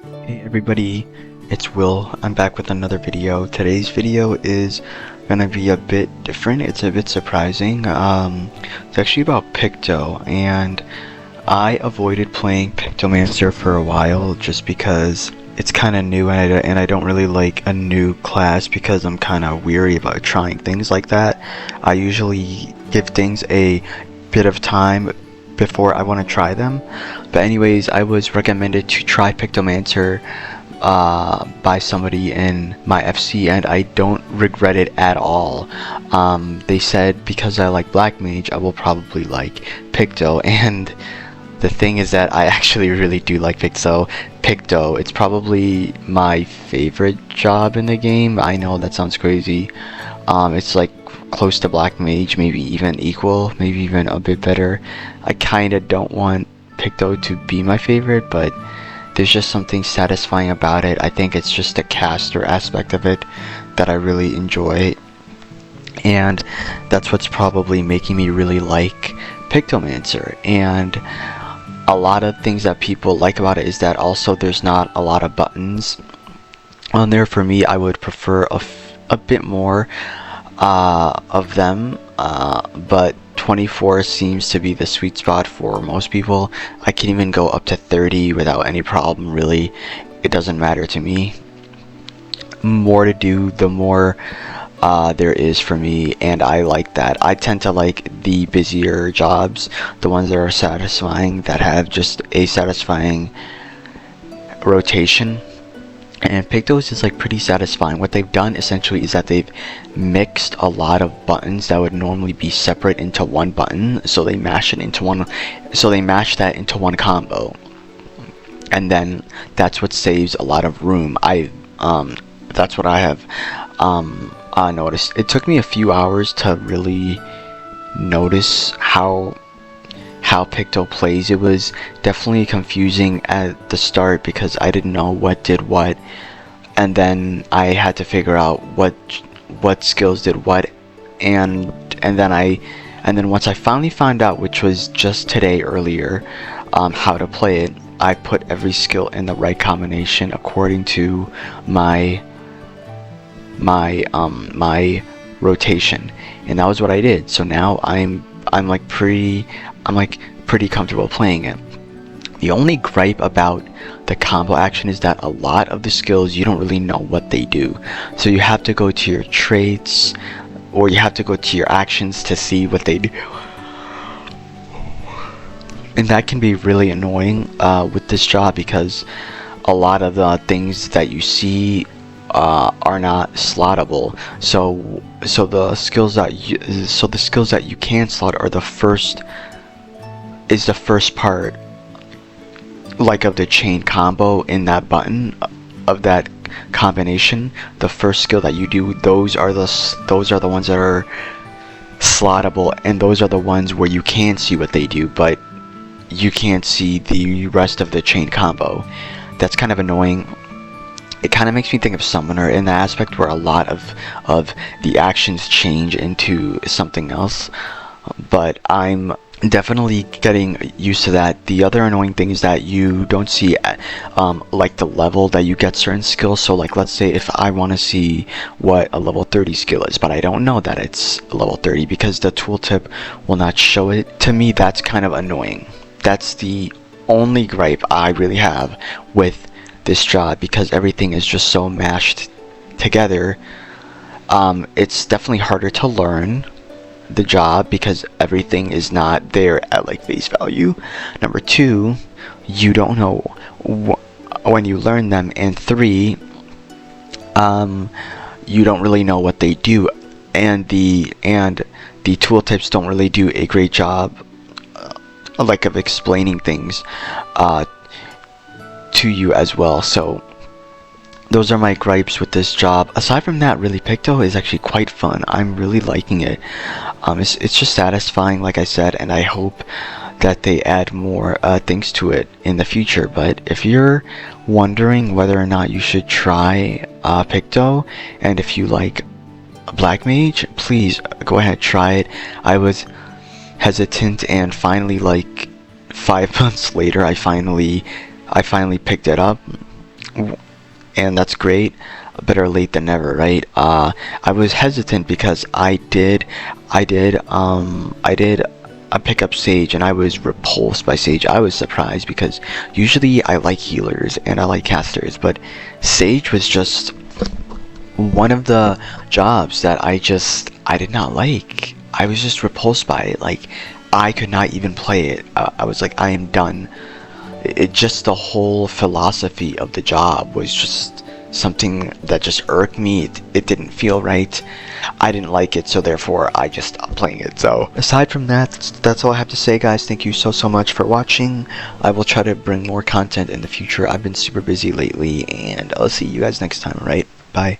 Hey everybody, it's Will. I'm back with another video. Today's video is gonna be a bit different. It's a bit surprising. It's actually about Picto, and I avoided playing Pictomancer for a while just because it's kind of new, and I don't really like a new class because I'm kind of weary about trying things like that. I usually give things a bit of time before I want to try them. But anyways, I was recommended to try Pictomancer by somebody in my FC, and I don't regret it at all. They said because I like Black Mage, I will probably like Picto, and the thing is that I actually really do like Picto. It's probably my favorite job in the game. I know that sounds crazy. It's like close to Black Mage, maybe even equal, maybe even a bit better. I kinda don't want Picto to be my favorite, but there's just something satisfying about it. I think it's just the caster aspect of it that I really enjoy, and that's what's probably making me really like Pictomancer. And a lot of things that people like about it is that also there's not a lot of buttons on there. For me, I would prefer a bit more of them, but 24 seems to be the sweet spot for most people. I can even go up to 30 without any problem, really. It doesn't matter to me. More to do, the more there is for me, and I like that. I tend to like the busier jobs, the ones that are satisfying, that have just a satisfying rotation. And Picto's is like pretty satisfying. What they've done essentially is that they've mixed a lot of buttons that would normally be separate into one button, so they mash it into one, so they mash that into one combo, and then that's what saves a lot of room. That's what I have noticed. It took me a few hours to really notice how Picto plays. It was definitely confusing at the start because I didn't know what did what, and then I had to figure out what skills did what, and then once I finally found out, which was just today earlier, how to play it, I put every skill in the right combination according to my rotation, and that was what I did. So now I'm pretty comfortable playing it. The only gripe about the combo action is that a lot of the skills you don't really know what they do, so you have to go to your traits, or you have to go to your actions to see what they do, and that can be really annoying with this job, because a lot of the things that you see are not slottable. So the skills that you can slot are the first part, like, of the chain combo in that button of that combination. The first skill that you do, those are the ones that are slottable, and those are the ones where you can see what they do, but you can't see the rest of the chain combo. That's kind of annoying. It kind of makes me think of Summoner in the aspect where a lot of the actions change into something else, but I'm definitely getting used to that. The other annoying thing is that you don't see like the level that you get certain skills. So like, let's say if I want to see what a level 30 skill is, but I don't know that it's level 30 because the tooltip will not show it to me. That's kind of annoying. That's the only gripe I really have with this job, because everything is just so mashed together. It's definitely harder to learn the job because everything is not there at like face value. Number two, you don't know when you learn them, and three, you don't really know what they do, and the tooltips don't really do a great job like of explaining things to you as well. So those are my gripes with this job. Aside from that, really, Picto is actually quite fun. I'm really liking it. It's just satisfying, like I said, and I hope that they add more things to it in the future. But if you're wondering whether or not you should try Picto, and if you like Black Mage, please go ahead, try it. I was hesitant, and finally, like 5 months later, I finally picked it up. and that's great. Better late than never, right? I was hesitant because I did pick up Sage, and I was repulsed by Sage. I was surprised because usually I like healers and I like casters, but Sage was just one of the jobs that I did not like. I was just repulsed by it. Like, I could not even play it. I was like, I am done. It just, the whole philosophy of the job was just something that just irked me. It didn't feel right. I didn't like it, so therefore I just stopped playing it. So aside from that, that's all I have to say, guys. Thank you so much for watching. I will try to bring more content in the future. I've been super busy lately, and I'll see you guys next time, right? Bye.